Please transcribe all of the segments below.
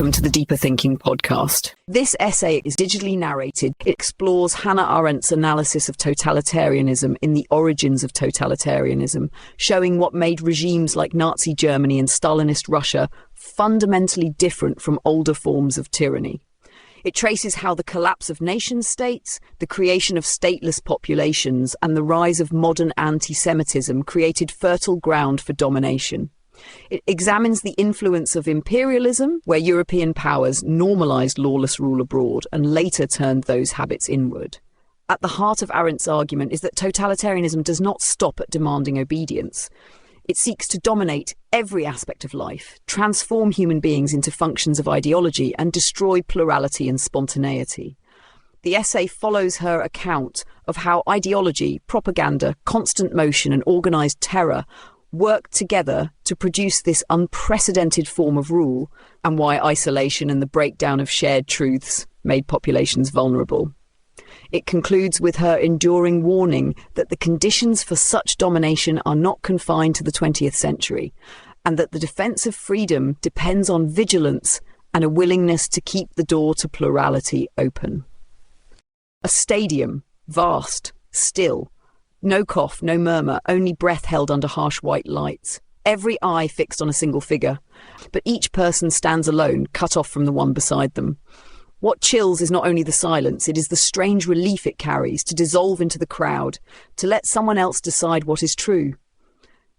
Welcome to the Deeper Thinking podcast. This essay is digitally narrated. It explores Hannah Arendt's analysis of totalitarianism in The Origins of Totalitarianism, showing what made regimes like Nazi Germany and Stalinist Russia fundamentally different from older forms of tyranny. It traces how the collapse of nation-states, the creation of stateless populations, and the rise of modern anti-Semitism created fertile ground for domination. It examines the influence of imperialism, where European powers normalized lawless rule abroad and later turned those habits inward. At the heart of Arendt's argument is that totalitarianism does not stop at demanding obedience. It seeks to dominate every aspect of life, transform human beings into functions of ideology, and destroy plurality and spontaneity. The essay follows her account of how ideology, propaganda, constant motion, and organized terror work together to produce this unprecedented form of rule, and why isolation and the breakdown of shared truths made populations vulnerable. It concludes with her enduring warning that the conditions for such domination are not confined to the 20th century, and that the defense of freedom depends on vigilance and a willingness to keep the door to plurality open. A stadium, vast, still. No cough, no murmur, only breath held under harsh white lights. Every eye fixed on a single figure. But each person stands alone, cut off from the one beside them. What chills is not only the silence, it is the strange relief it carries to dissolve into the crowd, to let someone else decide what is true.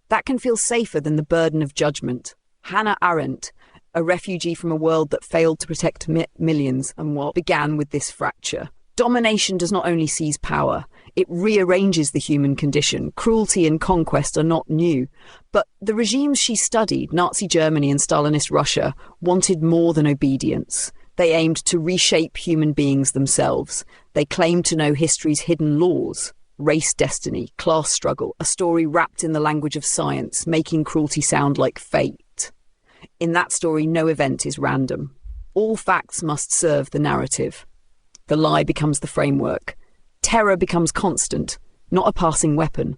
That can feel safer than the burden of judgment. Hannah Arendt, a refugee from a world that failed to protect millions, and what began with this fracture. Domination does not only seize power, it rearranges the human condition. Cruelty and conquest are not new. But the regimes she studied, Nazi Germany and Stalinist Russia, wanted more than obedience. They aimed to reshape human beings themselves. They claimed to know history's hidden laws. Race destiny, class struggle, a story wrapped in the language of science, making cruelty sound like fate. In that story, no event is random. All facts must serve the narrative. The lie becomes the framework. Terror becomes constant, not a passing weapon.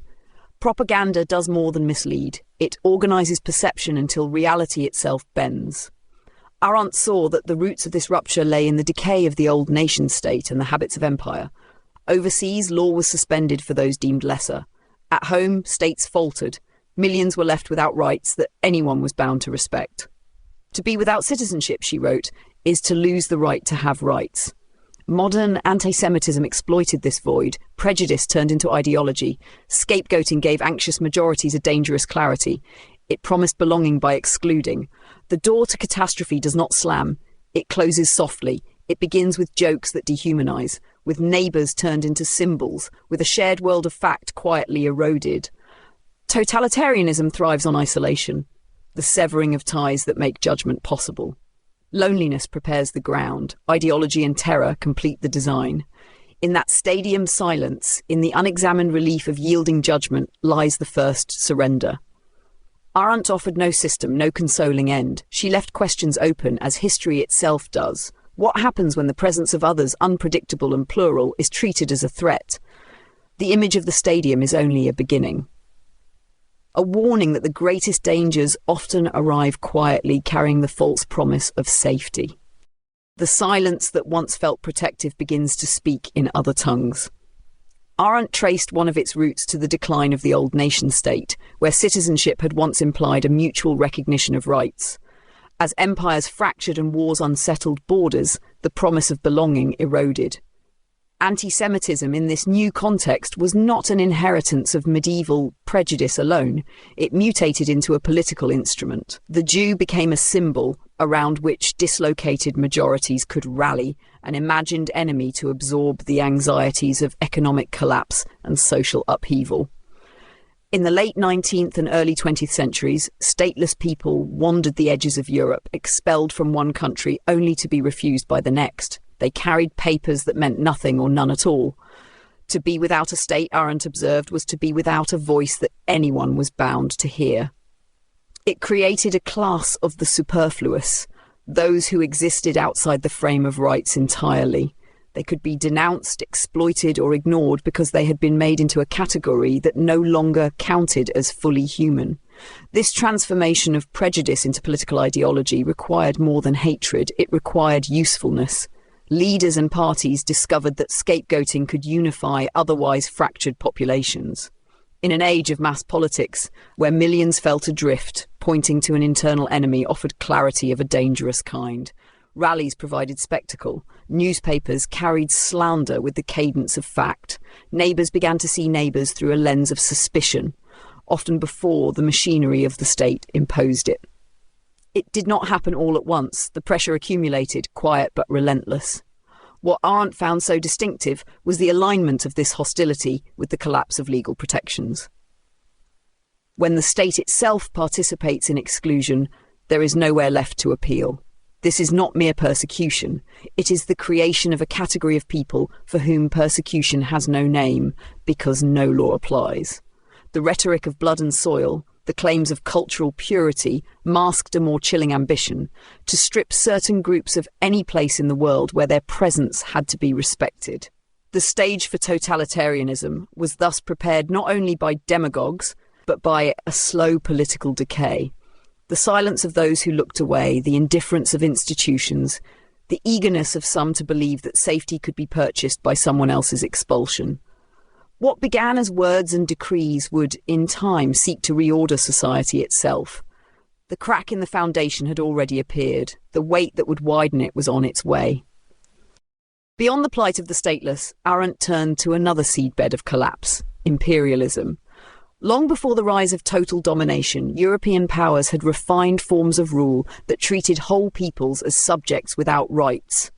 Propaganda does more than mislead. It organizes perception until reality itself bends. Arendt saw that the roots of this rupture lay in the decay of the old nation-state and the habits of empire. Overseas, law was suspended for those deemed lesser. At home, states faltered. Millions were left without rights that anyone was bound to respect. To be without citizenship, she wrote, is to lose the right to have rights. Modern anti-Semitism exploited this void. Prejudice turned into ideology. Scapegoating gave anxious majorities a dangerous clarity. It promised belonging by excluding. The door to catastrophe does not slam. It closes softly. It begins with jokes that dehumanize, with neighbors turned into symbols, with a shared world of fact quietly eroded. Totalitarianism thrives on isolation, the severing of ties that make judgment possible. Loneliness prepares the ground. Ideology and terror complete the design. In that stadium silence, in the unexamined relief of yielding judgment, lies the first surrender. Arendt offered no system, no consoling end. She left questions open, as history itself does. What happens when the presence of others, unpredictable and plural, is treated as a threat? The image of the stadium is only a beginning. A warning that the greatest dangers often arrive quietly, carrying the false promise of safety. The silence that once felt protective begins to speak in other tongues. Arendt traced one of its roots to the decline of the old nation-state, where citizenship had once implied a mutual recognition of rights. As empires fractured and wars unsettled borders, the promise of belonging eroded. Anti-Semitism in this new context was not an inheritance of medieval prejudice alone. It mutated into a political instrument. The Jew became a symbol around which dislocated majorities could rally, an imagined enemy to absorb the anxieties of economic collapse and social upheaval. In the late 19th and early 20th centuries, stateless people wandered the edges of Europe, expelled from one country only to be refused by the next. They carried papers that meant nothing or none at all. To be without a state, Arendt observed, was to be without a voice that anyone was bound to hear. It created a class of the superfluous, those who existed outside the frame of rights entirely. They could be denounced, exploited, or ignored because they had been made into a category that no longer counted as fully human. This transformation of prejudice into political ideology required more than hatred, it required usefulness. Leaders and parties discovered that scapegoating could unify otherwise fractured populations. In an age of mass politics, where millions felt adrift, pointing to an internal enemy offered clarity of a dangerous kind. Rallies provided spectacle. Newspapers carried slander with the cadence of fact. Neighbours began to see neighbours through a lens of suspicion, often before the machinery of the state imposed it. It did not happen all at once. The pressure accumulated, quiet but relentless. What Arendt found so distinctive was the alignment of this hostility with the collapse of legal protections. When the state itself participates in exclusion, there is nowhere left to appeal. This is not mere persecution. It is the creation of a category of people for whom persecution has no name because no law applies. The rhetoric of blood and soil, the claims of cultural purity, masked a more chilling ambition to strip certain groups of any place in the world where their presence had to be respected. The stage for totalitarianism was thus prepared not only by demagogues, but by a slow political decay. The silence of those who looked away, the indifference of institutions, the eagerness of some to believe that safety could be purchased by someone else's expulsion. What began as words and decrees would, in time, seek to reorder society itself. The crack in the foundation had already appeared. The weight that would widen it was on its way. Beyond the plight of the stateless, Arendt turned to another seedbed of collapse: imperialism. Long before the rise of total domination, European powers had refined forms of rule that treated whole peoples as subjects without rights.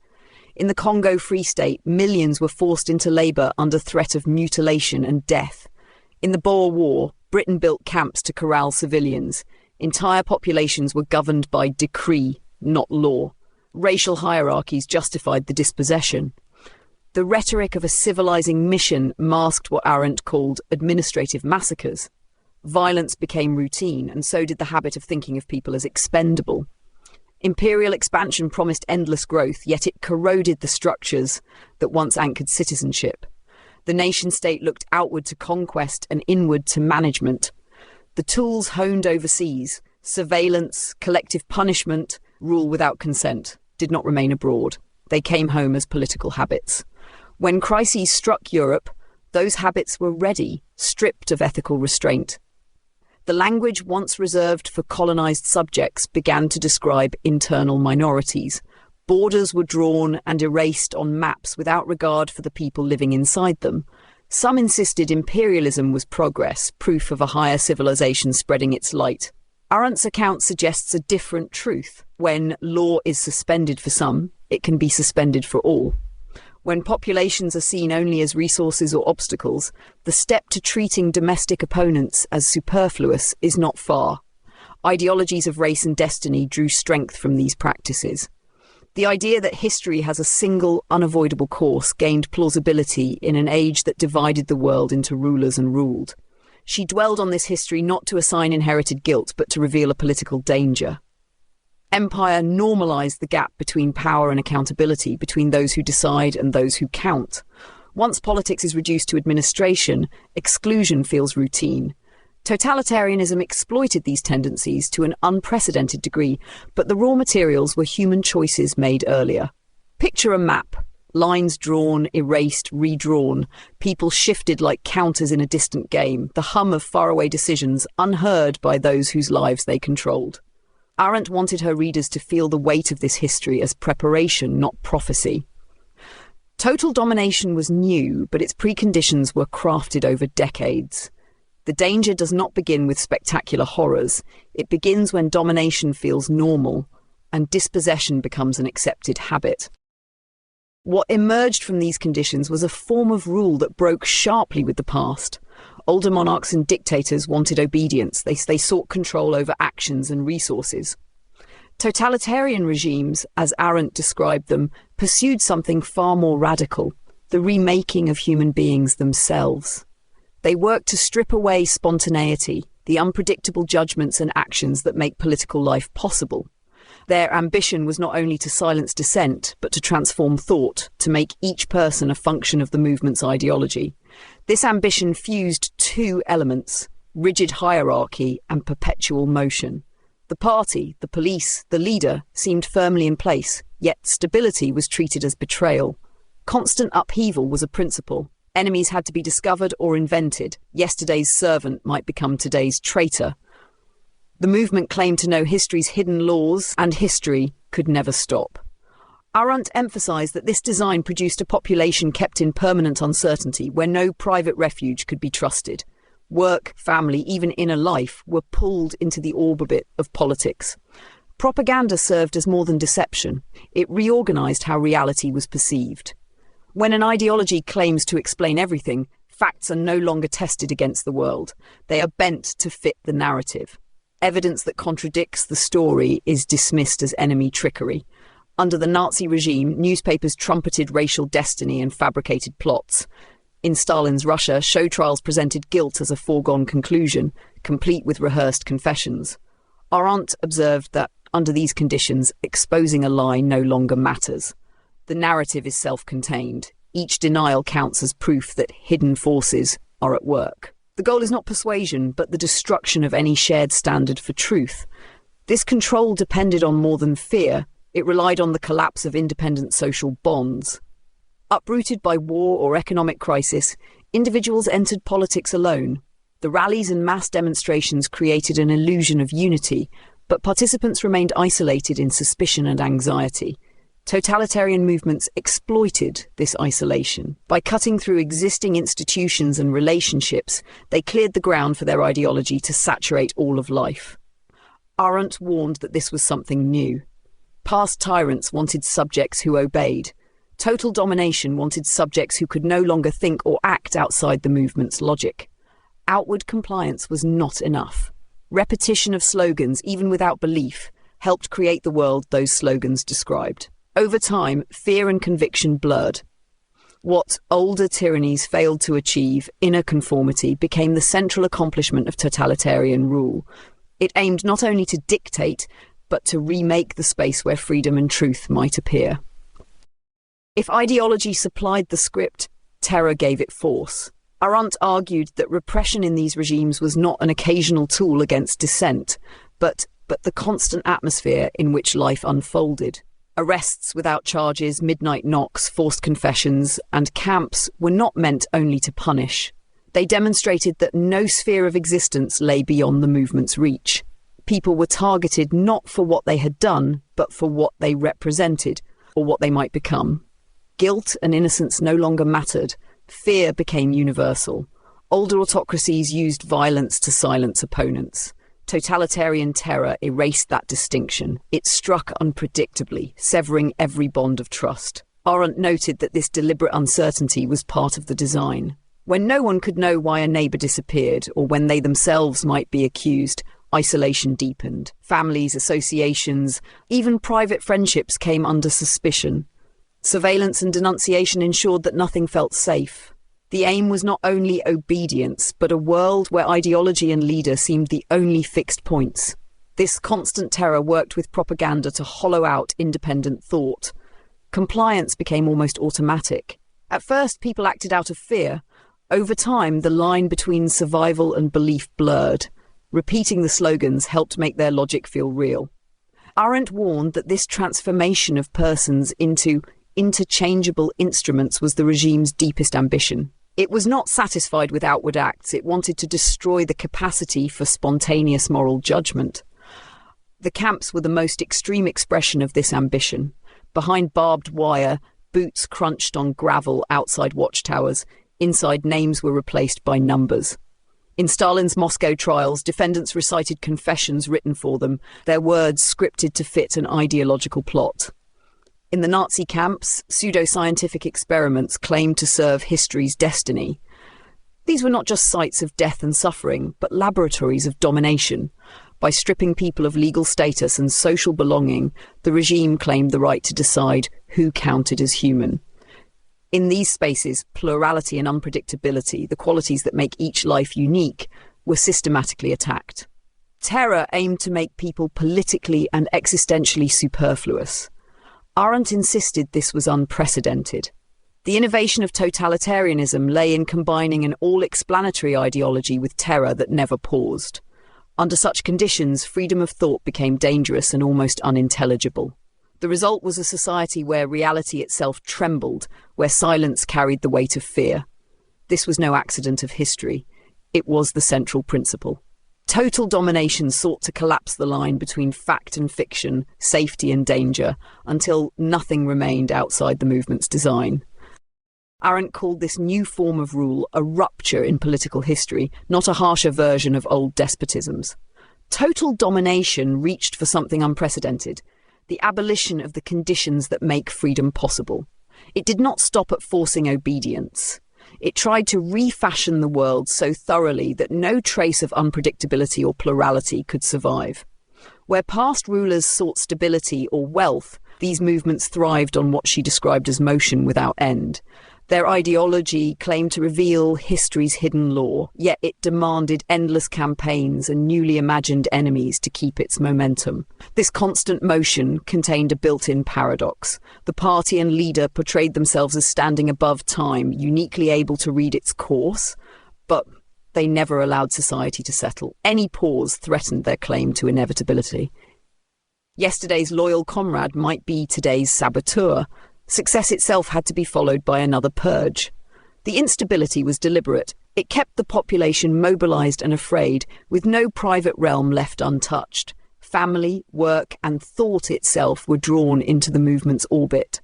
In the Congo Free State, millions were forced into labour under threat of mutilation and death. In the Boer War, Britain built camps to corral civilians. Entire populations were governed by decree, not law. Racial hierarchies justified the dispossession. The rhetoric of a civilizing mission masked what Arendt called administrative massacres. Violence became routine, and so did the habit of thinking of people as expendable. Imperial expansion promised endless growth, yet it corroded the structures that once anchored citizenship. The nation-state looked outward to conquest and inward to management. The tools honed overseas, surveillance, collective punishment, rule without consent, did not remain abroad. They came home as political habits. When crises struck Europe, those habits were ready, stripped of ethical restraint. The language once reserved for colonized subjects began to describe internal minorities. Borders were drawn and erased on maps without regard for the people living inside them. Some insisted imperialism was progress, proof of a higher civilization spreading its light. Arendt's account suggests a different truth. When law is suspended for some, it can be suspended for all. When populations are seen only as resources or obstacles, the step to treating domestic opponents as superfluous is not far. Ideologies of race and destiny drew strength from these practices. The idea that history has a single, unavoidable course gained plausibility in an age that divided the world into rulers and ruled. She dwelled on this history not to assign inherited guilt, but to reveal a political danger. Empire normalized the gap between power and accountability, between those who decide and those who count. Once politics is reduced to administration, exclusion feels routine. Totalitarianism exploited these tendencies to an unprecedented degree, but the raw materials were human choices made earlier. Picture a map. Lines drawn, erased, redrawn. People shifted like counters in a distant game, the hum of faraway decisions unheard by those whose lives they controlled. Arendt wanted her readers to feel the weight of this history as preparation, not prophecy. Total domination was new, but its preconditions were crafted over decades. The danger does not begin with spectacular horrors. It begins when domination feels normal and dispossession becomes an accepted habit. What emerged from these conditions was a form of rule that broke sharply with the past. Older monarchs and dictators wanted obedience. They sought control over actions and resources. Totalitarian regimes, as Arendt described them, pursued something far more radical: the remaking of human beings themselves. They worked to strip away spontaneity, the unpredictable judgments and actions that make political life possible. Their ambition was not only to silence dissent, but to transform thought, to make each person a function of the movement's ideology. This ambition fused two elements: rigid hierarchy and perpetual motion. The party, the police, the leader seemed firmly in place, yet stability was treated as betrayal. Constant upheaval was a principle. Enemies had to be discovered or invented. Yesterday's servant might become today's traitor. The movement claimed to know history's hidden laws, and history could never stop. Arendt emphasized that this design produced a population kept in permanent uncertainty, where no private refuge could be trusted. Work, family, even inner life were pulled into the orbit of politics. Propaganda served as more than deception. It reorganized how reality was perceived. When an ideology claims to explain everything, facts are no longer tested against the world. They are bent to fit the narrative. Evidence that contradicts the story is dismissed as enemy trickery. Under the Nazi regime, newspapers trumpeted racial destiny and fabricated plots. In Stalin's Russia, show trials presented guilt as a foregone conclusion, complete with rehearsed confessions. Arendt observed that, under these conditions, exposing a lie no longer matters. The narrative is self-contained. Each denial counts as proof that hidden forces are at work. The goal is not persuasion, but the destruction of any shared standard for truth. This control depended on more than fear. It relied on the collapse of independent social bonds. Uprooted by war or economic crisis, individuals entered politics alone. The rallies and mass demonstrations created an illusion of unity, but participants remained isolated in suspicion and anxiety. Totalitarian movements exploited this isolation. By cutting through existing institutions and relationships, they cleared the ground for their ideology to saturate all of life. Arendt warned that this was something new. Past tyrants wanted subjects who obeyed. Total domination wanted subjects who could no longer think or act outside the movement's logic. Outward compliance was not enough. Repetition of slogans, even without belief, helped create the world those slogans described. Over time, fear and conviction blurred. What older tyrannies failed to achieve, inner conformity, became the central accomplishment of totalitarian rule. It aimed not only to dictate, but to remake the space where freedom and truth might appear. If ideology supplied the script, terror gave it force. Arendt argued that repression in these regimes was not an occasional tool against dissent, but the constant atmosphere in which life unfolded. Arrests without charges, midnight knocks, forced confessions, and camps were not meant only to punish. They demonstrated that no sphere of existence lay beyond the movement's reach. People were targeted not for what they had done, but for what they represented, or what they might become. Guilt and innocence no longer mattered. Fear became universal. Older autocracies used violence to silence opponents. Totalitarian terror erased that distinction. It struck unpredictably, severing every bond of trust. Arendt noted that this deliberate uncertainty was part of the design. When no one could know why a neighbour disappeared, or when they themselves might be accused, isolation deepened. Families, associations, even private friendships came under suspicion. Surveillance and denunciation ensured that nothing felt safe. The aim was not only obedience, but a world where ideology and leader seemed the only fixed points. This constant terror worked with propaganda to hollow out independent thought. Compliance became almost automatic. At first, people acted out of fear. Over time, the line between survival and belief blurred. Repeating the slogans helped make their logic feel real. Arendt warned that this transformation of persons into interchangeable instruments was the regime's deepest ambition. It was not satisfied with outward acts. It wanted to destroy the capacity for spontaneous moral judgment. The camps were the most extreme expression of this ambition. Behind barbed wire, boots crunched on gravel outside watchtowers. Inside, names were replaced by numbers. In Stalin's Moscow trials, defendants recited confessions written for them, their words scripted to fit an ideological plot. In the Nazi camps, pseudo-scientific experiments claimed to serve history's destiny. These were not just sites of death and suffering, but laboratories of domination. By stripping people of legal status and social belonging, the regime claimed the right to decide who counted as human. In these spaces, plurality and unpredictability, the qualities that make each life unique, were systematically attacked. Terror aimed to make people politically and existentially superfluous. Arendt insisted this was unprecedented. The innovation of totalitarianism lay in combining an all-explanatory ideology with terror that never paused. Under such conditions, freedom of thought became dangerous and almost unintelligible. The result was a society where reality itself trembled, where silence carried the weight of fear. This was no accident of history. It was the central principle. Total domination sought to collapse the line between fact and fiction, safety and danger, until nothing remained outside the movement's design. Arendt called this new form of rule a rupture in political history, not a harsher version of old despotisms. Total domination reached for something unprecedented, the abolition of the conditions that make freedom possible. It did not stop at forcing obedience. It tried to refashion the world so thoroughly that no trace of unpredictability or plurality could survive. Where past rulers sought stability or wealth, these movements thrived on what she described as motion without end. Their ideology claimed to reveal history's hidden law, yet it demanded endless campaigns and newly imagined enemies to keep its momentum. This constant motion contained a built-in paradox. The party and leader portrayed themselves as standing above time, uniquely able to read its course, but they never allowed society to settle. Any pause threatened their claim to inevitability. Yesterday's loyal comrade might be today's saboteur. Success itself had to be followed by another purge. The instability was deliberate. It kept the population mobilized and afraid, with no private realm left untouched. Family, work, and thought itself were drawn into the movement's orbit.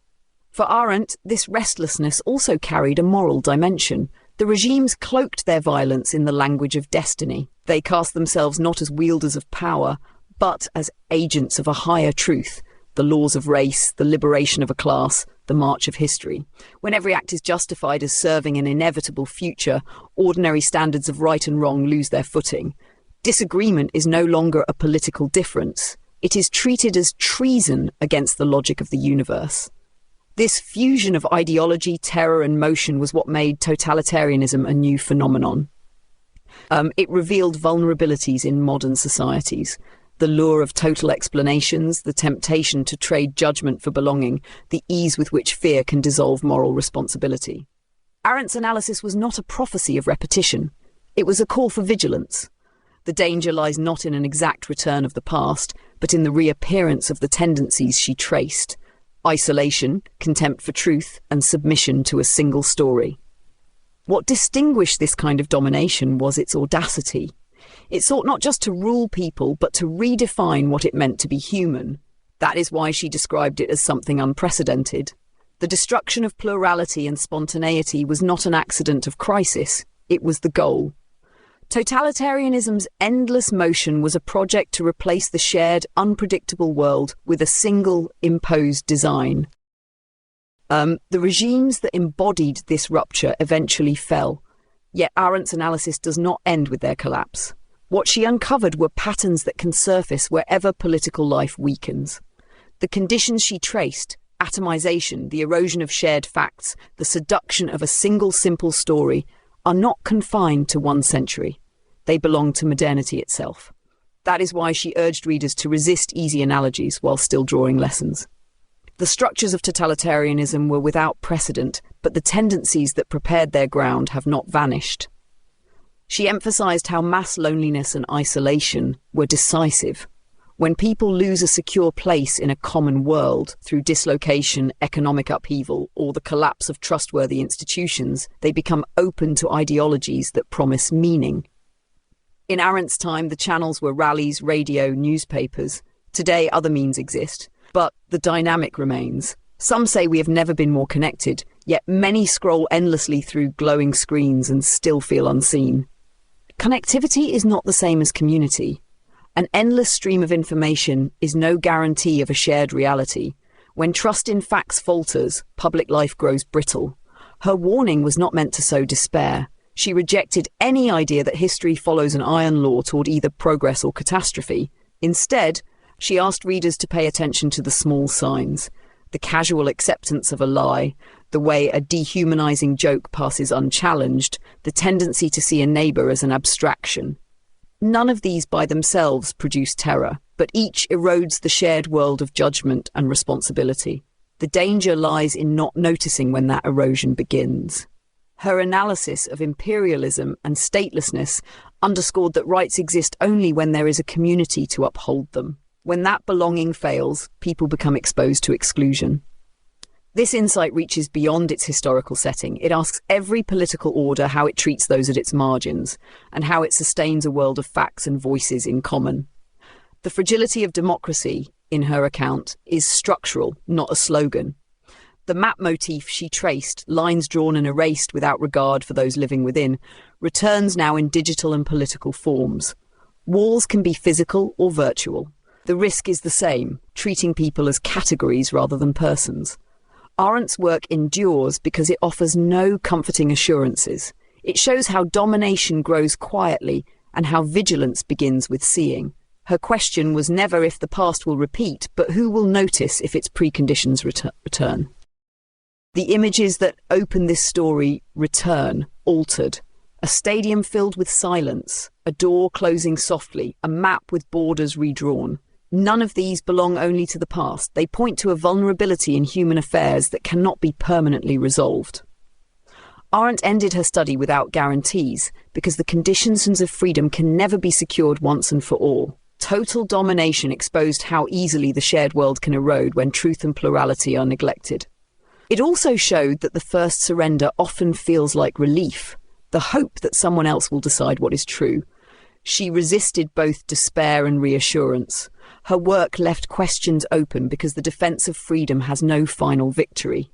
For Arendt, this restlessness also carried a moral dimension. The regimes cloaked their violence in the language of destiny. They cast themselves not as wielders of power, but as agents of a higher truth, the laws of race, the liberation of a class, the march of history. When every act is justified as serving an inevitable future, ordinary standards of right and wrong lose their footing. Disagreement is no longer a political difference. It is treated as treason against the logic of the universe. This fusion of ideology, terror, and motion was what made totalitarianism a new phenomenon. It revealed vulnerabilities in modern societies. The lure of total explanations, the temptation to trade judgment for belonging, the ease with which fear can dissolve moral responsibility. Arendt's analysis was not a prophecy of repetition. It was a call for vigilance. The danger lies not in an exact return of the past, but in the reappearance of the tendencies she traced: isolation, contempt for truth, and submission to a single story. What distinguished this kind of domination was its audacity. It sought not just to rule people, but to redefine what it meant to be human. That is why she described it as something unprecedented. The destruction of plurality and spontaneity was not an accident of crisis, it was the goal. Totalitarianism's endless motion was a project to replace the shared, unpredictable world with a single, imposed design. The regimes that embodied this rupture eventually fell, yet Arendt's analysis does not end with their collapse. What she uncovered were patterns that can surface wherever political life weakens. The conditions she traced, atomization, the erosion of shared facts, the seduction of a single simple story, are not confined to one century. They belong to modernity itself. That is why she urged readers to resist easy analogies while still drawing lessons. The structures of totalitarianism were without precedent, but the tendencies that prepared their ground have not vanished. She emphasized how mass loneliness and isolation were decisive. When people lose a secure place in a common world through dislocation, economic upheaval, or the collapse of trustworthy institutions, they become open to ideologies that promise meaning. In Arendt's time, the channels were rallies, radio, newspapers. Today, other means exist, but the dynamic remains. Some say we have never been more connected, yet many scroll endlessly through glowing screens and still feel unseen. Connectivity is not the same as community. An endless stream of information is no guarantee of a shared reality. When trust in facts falters, public life grows brittle. Her warning was not meant to sow despair. She rejected any idea that history follows an iron law toward either progress or catastrophe. Instead, she asked readers to pay attention to the small signs, the casual acceptance of a lie, the way a dehumanizing joke passes unchallenged, the tendency to see a neighbor as an abstraction. None of these by themselves produce terror, but each erodes the shared world of judgment and responsibility. The The danger lies in not noticing when that erosion begins. Her analysis of imperialism and statelessness underscored that rights exist only when there is a community to uphold them. When that belonging fails, people become exposed to exclusion. This insight reaches beyond its historical setting. It asks every political order how it treats those at its margins, and how it sustains a world of facts and voices in common. The fragility of democracy, in her account, is structural, not a slogan. The map motif she traced, lines drawn and erased without regard for those living within, returns now in digital and political forms. Walls can be physical or virtual. The risk is the same, treating people as categories rather than persons. Arendt's work endures because it offers no comforting assurances. It shows how domination grows quietly and how vigilance begins with seeing. Her question was never if the past will repeat, but who will notice if its preconditions return. The images that open this story return, altered. A stadium filled with silence, a door closing softly, a map with borders redrawn. None of these belong only to the past. They point to a vulnerability in human affairs that cannot be permanently resolved. Arendt ended her study without guarantees, because the conditions of freedom can never be secured once and for all. Total domination exposed how easily the shared world can erode when truth and plurality are neglected. It also showed that the first surrender often feels like relief, the hope that someone else will decide what is true. She resisted both despair and reassurance. Her work left questions open because the defense of freedom has no final victory.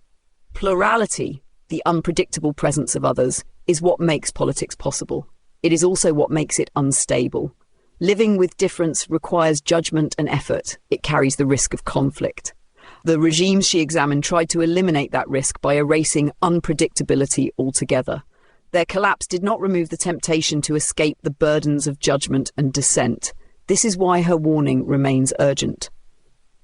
Plurality, the unpredictable presence of others, is what makes politics possible. It is also what makes it unstable. Living with difference requires judgment and effort. It carries the risk of conflict. The regimes she examined tried to eliminate that risk by erasing unpredictability altogether. Their collapse did not remove the temptation to escape the burdens of judgment and dissent. This is why her warning remains urgent.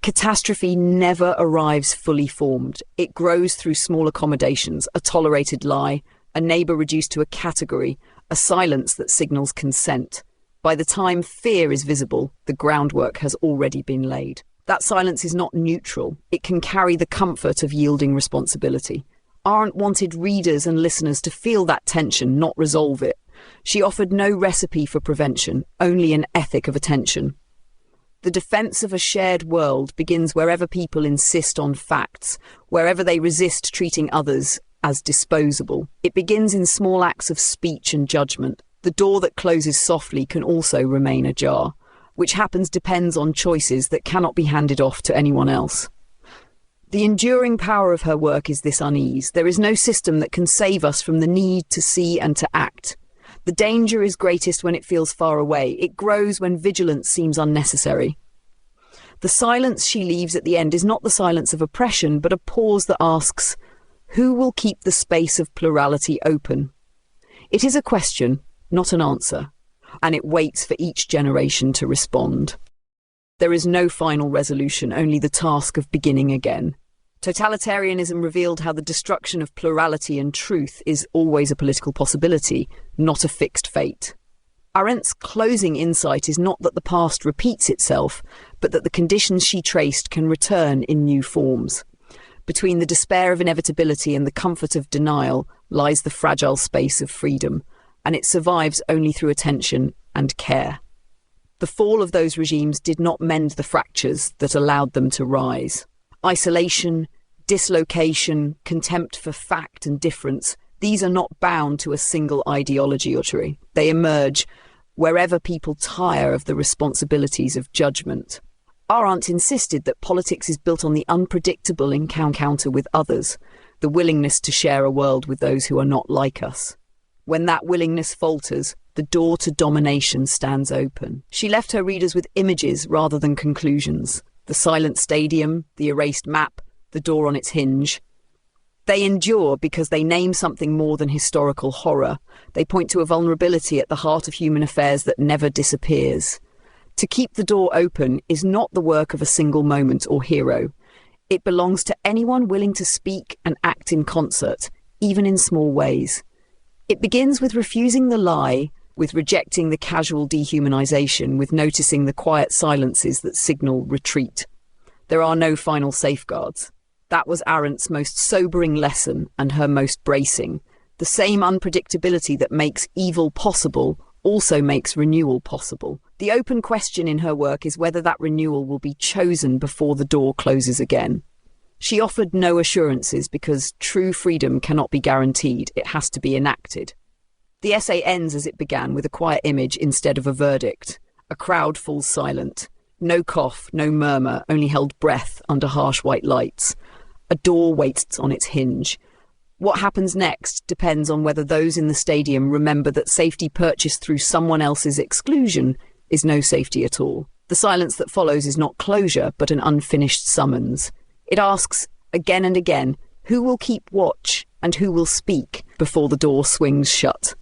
Catastrophe never arrives fully formed. It grows through small accommodations, a tolerated lie, a neighbour reduced to a category, a silence that signals consent. By the time fear is visible, the groundwork has already been laid. That silence is not neutral. It can carry the comfort of yielding responsibility. Arendt wanted readers and listeners to feel that tension, not resolve it. She offered no recipe for prevention, only an ethic of attention. The defense of a shared world begins wherever people insist on facts, wherever they resist treating others as disposable. It begins in small acts of speech and judgment. The door that closes softly can also remain ajar. Which happens depends on choices that cannot be handed off to anyone else. The enduring power of her work is this unease. There is no system that can save us from the need to see and to act. The danger is greatest when it feels far away. It grows when vigilance seems unnecessary. The silence she leaves at the end is not the silence of oppression, but a pause that asks, who will keep the space of plurality open? It is a question, not an answer, and it waits for each generation to respond. There is no final resolution, only the task of beginning again. Totalitarianism revealed how the destruction of plurality and truth is always a political possibility, not a fixed fate. Arendt's closing insight is not that the past repeats itself, but that the conditions she traced can return in new forms. Between the despair of inevitability and the comfort of denial lies the fragile space of freedom, and it survives only through attention and care. The fall of those regimes did not mend the fractures that allowed them to rise. Isolation, dislocation, contempt for fact and difference, these are not bound to a single ideology or tree. They emerge wherever people tire of the responsibilities of judgment. Arendt insisted that politics is built on the unpredictable encounter with others, the willingness to share a world with those who are not like us. When that willingness falters, the door to domination stands open. She left her readers with images rather than conclusions. The silent stadium, the erased map, the door on its hinge. They endure because they name something more than historical horror. They point to a vulnerability at the heart of human affairs that never disappears. To keep the door open is not the work of a single moment or hero. It belongs to anyone willing to speak and act in concert, even in small ways. It begins with refusing the lie, with rejecting the casual dehumanization, with noticing the quiet silences that signal retreat. There are no final safeguards. That was Arendt's most sobering lesson and her most bracing. The same unpredictability that makes evil possible also makes renewal possible. The open question in her work is whether that renewal will be chosen before the door closes again. She offered no assurances because true freedom cannot be guaranteed, it has to be enacted. The essay ends as it began, with a quiet image instead of a verdict. A crowd falls silent. No cough, no murmur, only held breath under harsh white lights. A door waits on its hinge. What happens next depends on whether those in the stadium remember that safety purchased through someone else's exclusion is no safety at all. The silence that follows is not closure, but an unfinished summons. It asks, again and again, who will keep watch and who will speak before the door swings shut.